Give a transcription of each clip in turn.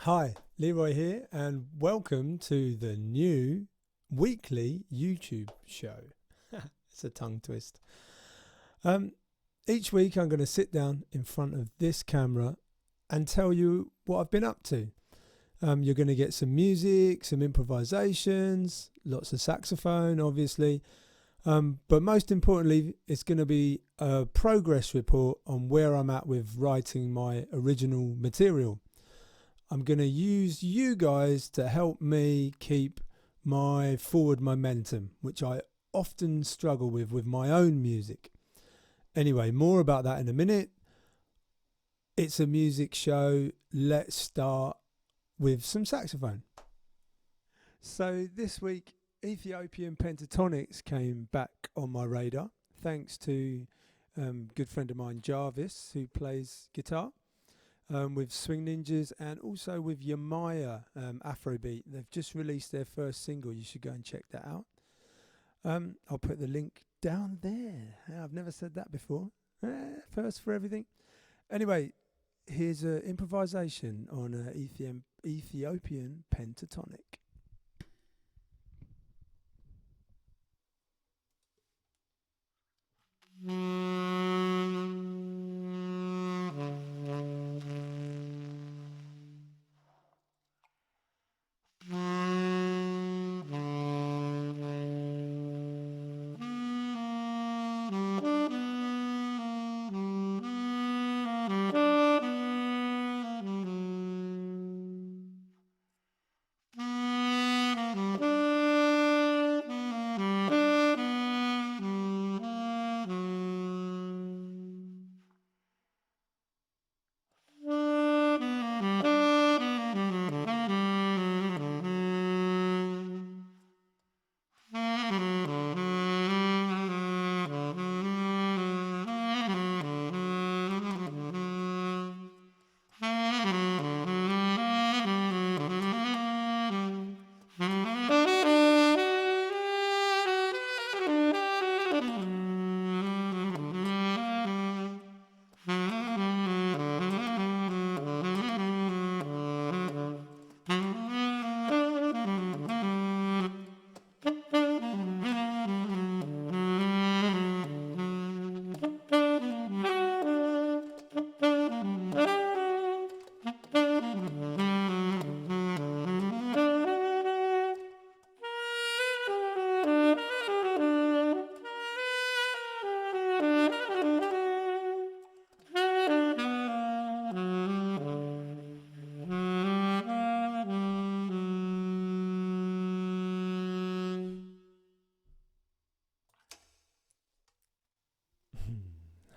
Hi, Leroy here, and welcome to the new weekly YouTube show. It's a tongue twist. Each week I'm going to sit down in front of this camera and tell you what I've been up to. You're going to get some music, some improvisations, lots of saxophone, obviously. But most importantly, it's going to be a progress report on where I'm at with writing my original material. I'm going to use you guys to help me keep my forward momentum, which I often struggle with my own music. Anyway, more about that in a minute. It's a music show. Let's start with some saxophone. So this week, Ethiopean pentatonics came back on my radar, thanks to a good friend of mine, Jarvis, who plays guitar. With Swing Ninjas and also with Yamaya Afrobeat. They've just released their first single. You should go and check that out. I'll put the link down there. I've never said that before. First for everything. Anyway, here's an improvisation on an Ethiopian pentatonic.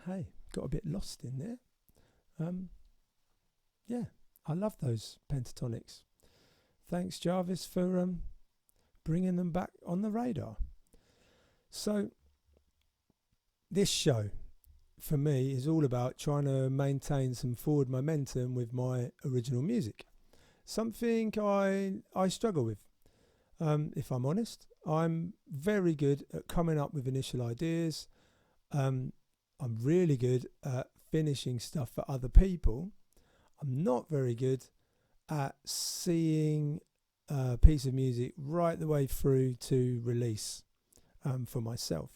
Hey, got a bit lost in there. Yeah, I love those pentatonics. Thanks, Jarvis, for bringing them back on the radar. So, this show, for me, is all about trying to maintain some forward momentum with my original music. Something I struggle with. If I'm honest, I'm very good at coming up with initial ideas. I'm really good at finishing stuff for other people. I'm not very good at seeing a piece of music right the way through to release for myself.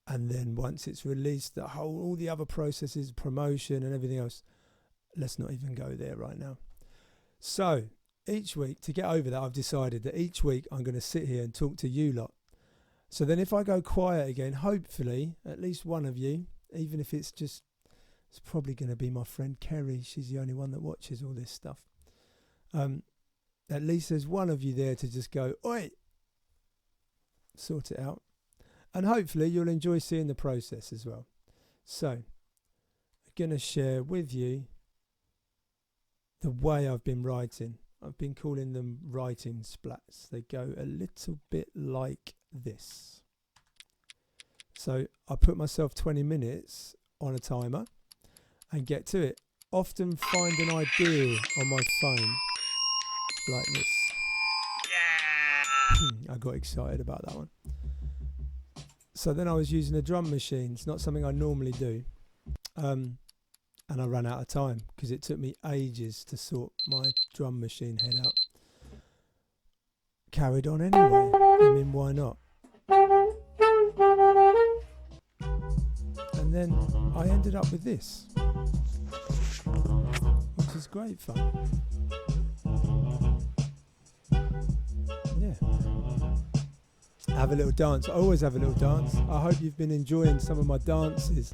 And then once it's released, all the other processes, promotion and everything else, let's not even go there right now. So each week, to get over that, I've decided that each week I'm going to sit here and talk to you lot. So then if I go quiet again, hopefully at least one of you, even if it's probably going to be my friend Kerry. She's the only one that watches all this stuff. At least there's one of you there to just go, oi, sort it out. And hopefully you'll enjoy seeing the process as well. So I'm going to share with you the way I've been writing. I've been calling them writing splats. They go a little bit like this. So I put myself 20 minutes on a timer and get to it. Often find an idea on my phone like this. I got excited about that one. So then I was using a drum machine. It's not something I normally do. and I ran out of time because it took me ages to sort my drum machine head out. Carried on anyway. I mean, why not? And then I ended up with this, which is great fun. Yeah. Have a little dance. I always have a little dance. I hope you've been enjoying some of my dances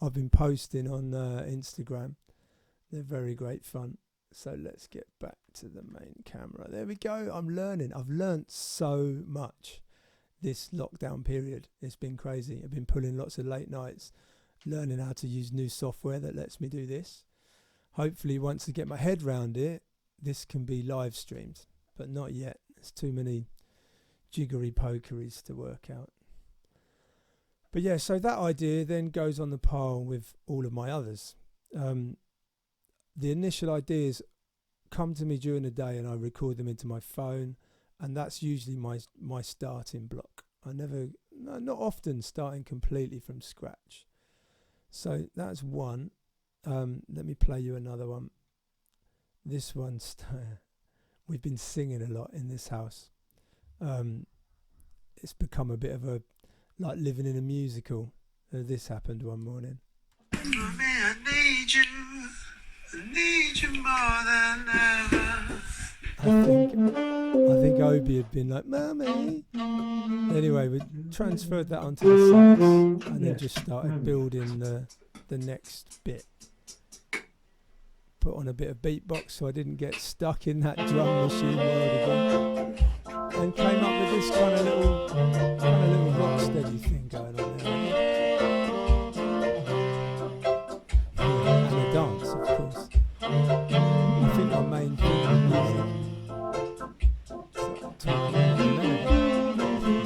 I've been posting on Instagram. They're very great fun. So let's get back to the main camera. There we go. I'm learning. I've learnt so much this lockdown period. It's been crazy. I've been pulling lots of late nights, learning how to use new software that lets me do this. Hopefully once I get my head round it, this can be live streamed, but not yet. There's too many jiggery pokeries to work out. But yeah, so that idea then goes on the pile with all of my others. The initial ideas come to me during the day and I record them into my phone, and that's usually my starting block. Not often starting completely from scratch. So that's one. Let me play you another one. This one's we've been singing a lot in this house. It's become a bit of a like living in a musical. This happened one morning. Mommy, I need you more than ever. I think Obi had been like, Mummy. Anyway, we transferred that onto the sax and then just started building the next bit. Put on a bit of beatbox so I didn't get stuck in that drum machine world again. And came up with this kind of little rock steady thing going on there. And a dance, of course. I think my main thing is music. So I'm talking about the melody.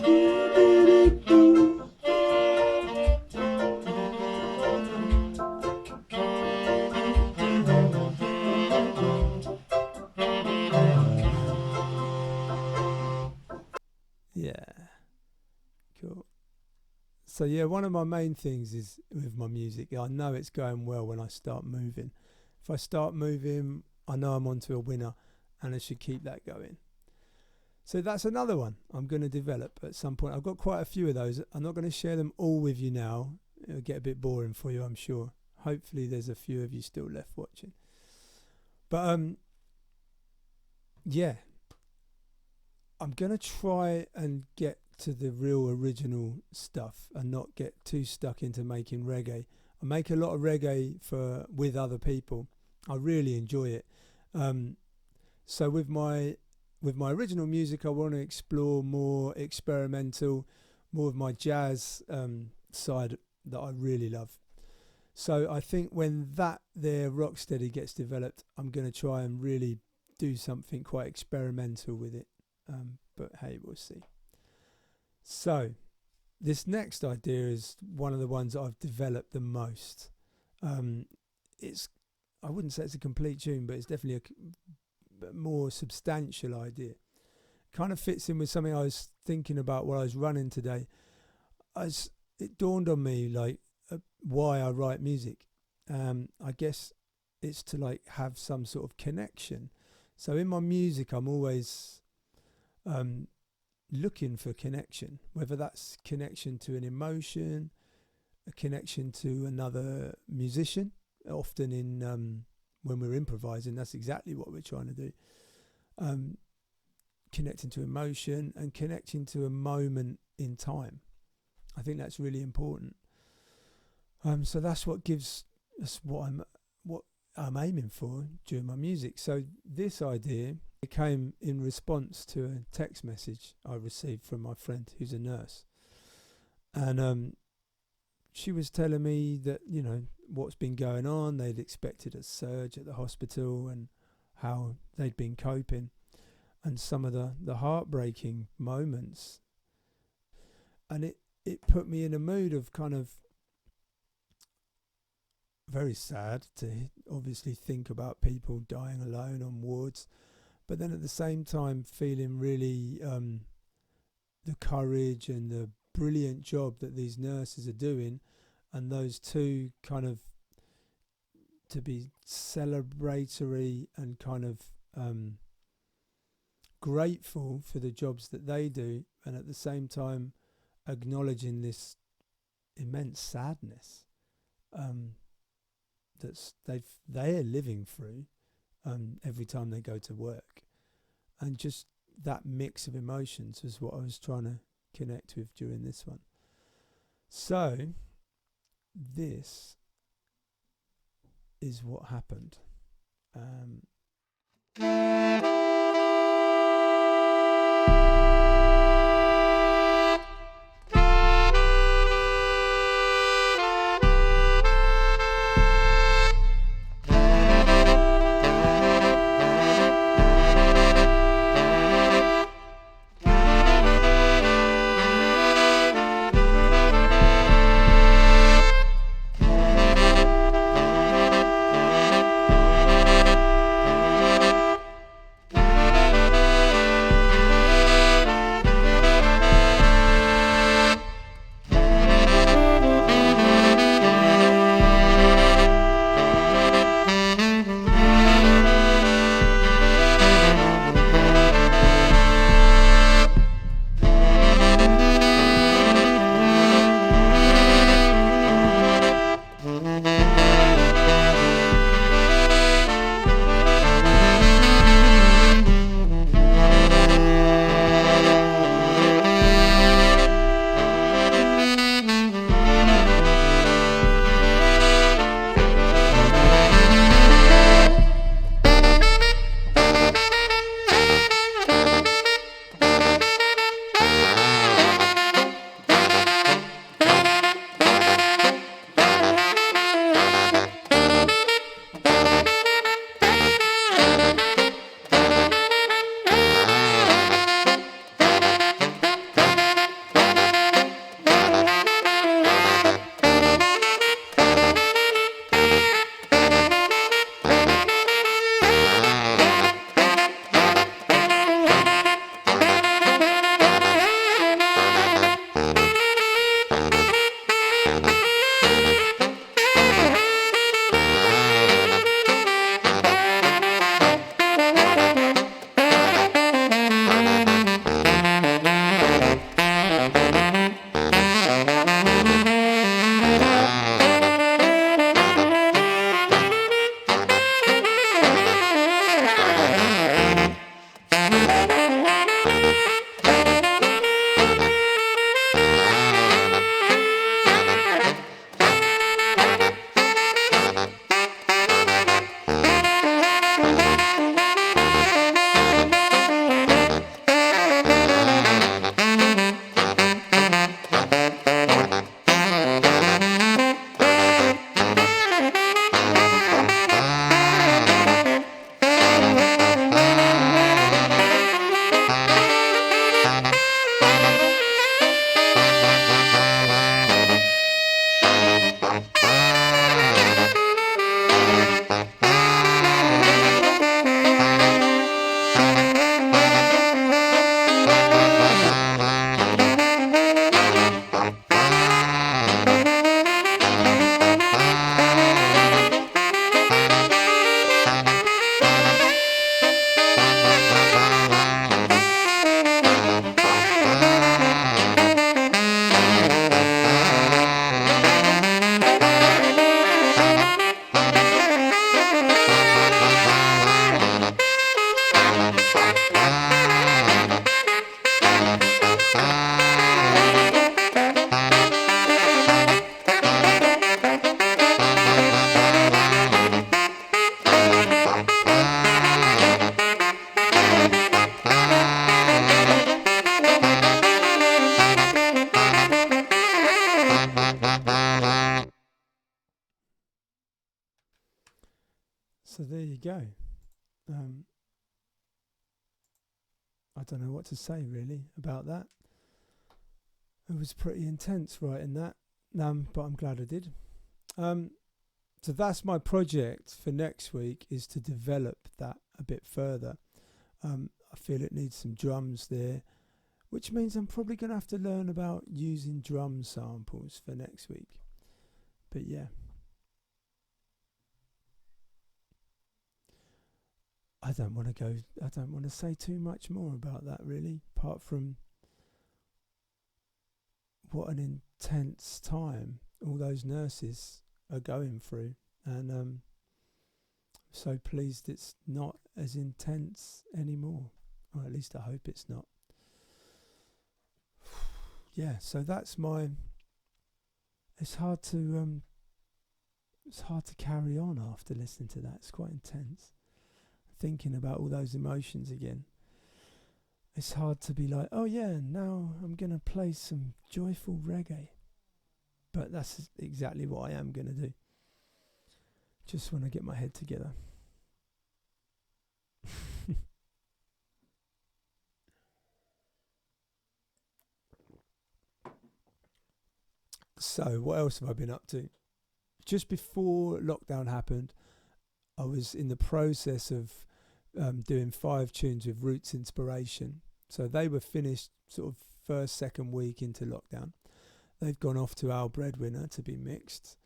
Yeah, cool. So yeah, one of my main things is with my music. I know it's going well when I start moving. If I start moving, I know I'm onto a winner, and I should keep that going. So that's another one I'm going to develop at some point. I've got quite a few of those. I'm not going to share them all with you now. It'll get a bit boring for you, I'm sure. Hopefully there's a few of you still left watching. But yeah. I'm going to try and get to the real original stuff and not get too stuck into making reggae. I make a lot of reggae with other people. I really enjoy it. So with my original music, I want to explore more experimental, more of my jazz side that I really love. So I think when that there rocksteady gets developed, I'm going to try and really do something quite experimental with it. But hey, we'll see. So this next idea is one of the ones that I've developed the most. I wouldn't say it's a complete tune, but it's definitely a more substantial idea. Kind of fits in with something I was thinking about while I was running today. It dawned on me why I write music. I guess it's to have some sort of connection. So in my music, I'm always looking for connection, whether that's connection to an emotion, a connection to another musician. Often when we're improvising, that's exactly what we're trying to do. Connecting to emotion and connecting to a moment in time. I think that's really important. So that's what I'm aiming for during my music. So this idea came in response to a text message I received from my friend who's a nurse, and she was telling me that what's been going on. They'd expected a surge at the hospital and how they'd been coping, and some of the heartbreaking moments. And it put me in a mood of kind of very sad to obviously think about people dying alone on wards, but then at the same time feeling really the courage and the brilliant job that these nurses are doing, and those two kind of to be celebratory and kind of grateful for the jobs that they do, and at the same time acknowledging this immense sadness that they are living through every time they go to work. And just that mix of emotions is what I was trying to connect with during this one. So this is what happened. So there you go. I don't know what to say really about that. It was pretty intense writing that, but I'm glad I did. So that's my project for next week, is to develop that a bit further. I feel it needs some drums there, which means I'm probably going to have to learn about using drum samples for next week. But yeah. I don't want to say too much more about that, really, apart from what an intense time all those nurses are going through. And I'm so pleased it's not as intense anymore. Or at least I hope it's not. Yeah, so that's my... It's hard to carry on after listening to that. It's quite intense. Thinking about all those emotions again. It's hard to be like, oh yeah, now I'm going to play some joyful reggae. But that's exactly what I am going to do. Just when I get my head together. So, what else have I been up to? Just before lockdown happened, I was in the process of doing 5 tunes with Roots Inspiration. So they were finished sort of first, second week into lockdown. They've gone off to Our Breadwinner to be mixed.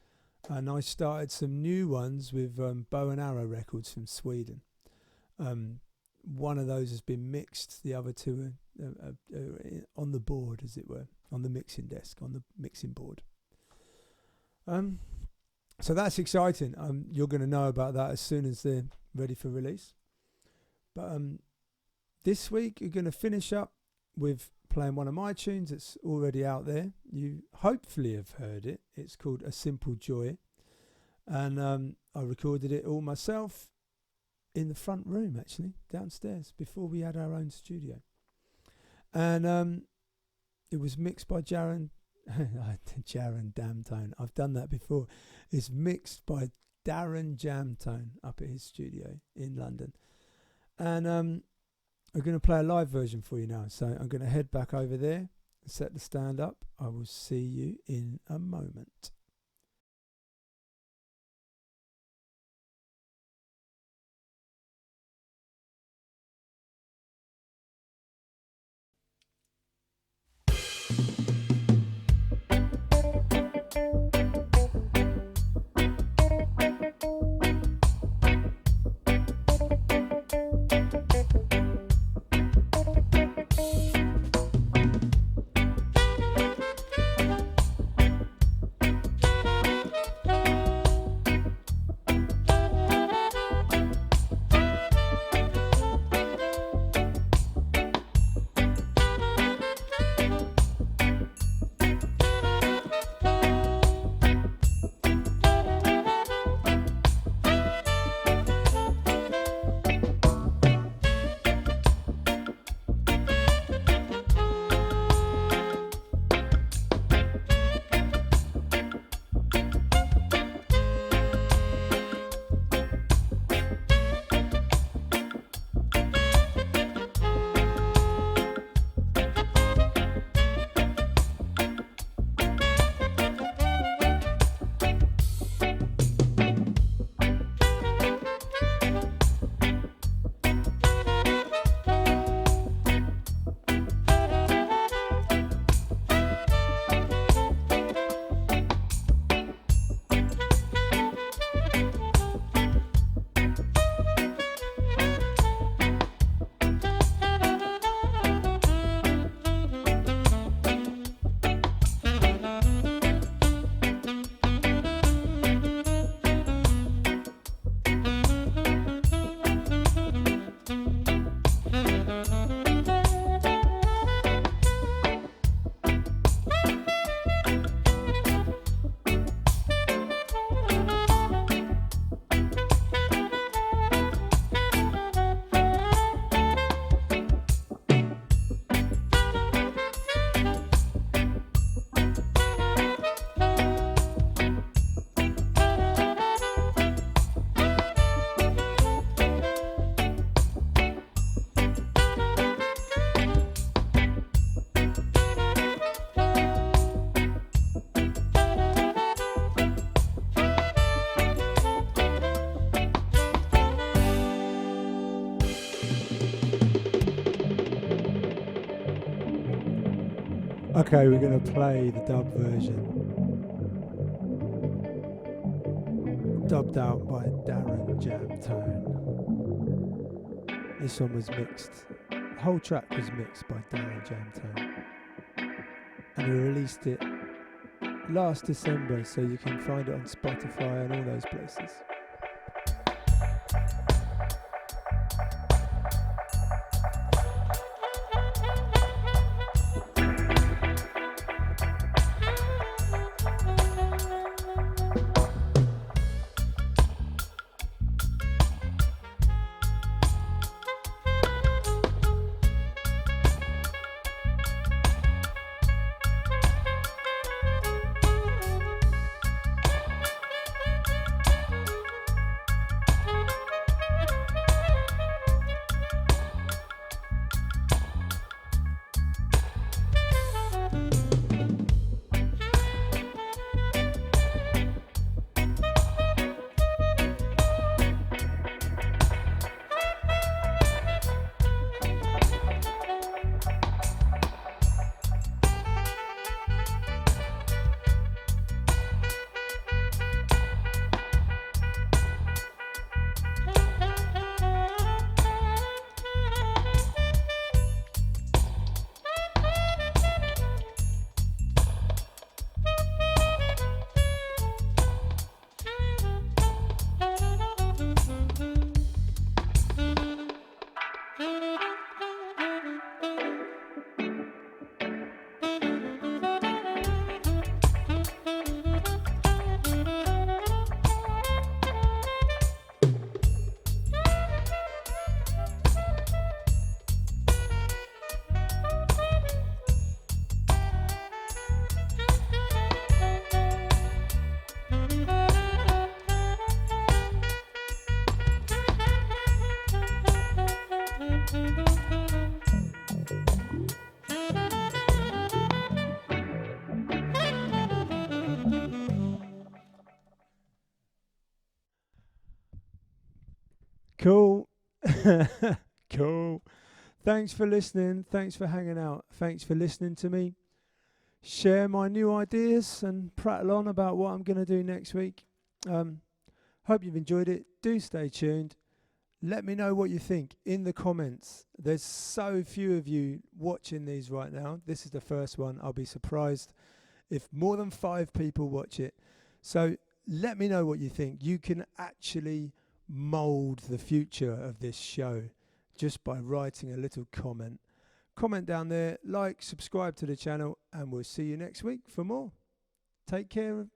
And I started some new ones with Bow and Arrow Records from Sweden. One of those has been mixed. The other 2 are on the board, as it were, on the mixing desk, on the mixing board. So that's exciting. You're going to know about that as soon as they're ready for release. But this week you're going to finish up with playing one of my tunes that's already out there. You hopefully have heard it. It's called A Simple Joy. And I recorded it all myself in the front room, actually, downstairs, before we had our own studio. And it was mixed by Jaron Jamtone. I've done that before. It's mixed by Darren Jamtone up at his studio in London. And I'm going to play a live version for you now. So I'm going to head back over there and set the stand up. I will see you in a moment. Okay, we're going to play the dub version. Dubbed out by Darren Jamtone. This one was mixed. The whole track was mixed by Darren Jamtown. And we released it last December, so you can find it on Spotify and all those places. Cool. Cool. Thanks for listening. Thanks for hanging out. Thanks for listening to me share my new ideas and prattle on about what I'm going to do next week. Hope you've enjoyed it. Do stay tuned. Let me know what you think in the comments. There's so few of you watching these right now. This is the first one. I'll be surprised if more than 5 people watch it. So let me know what you think. You can actually mould the future of this show just by writing a little comment. Comment down there, like, subscribe to the channel, and we'll see you next week for more. Take care.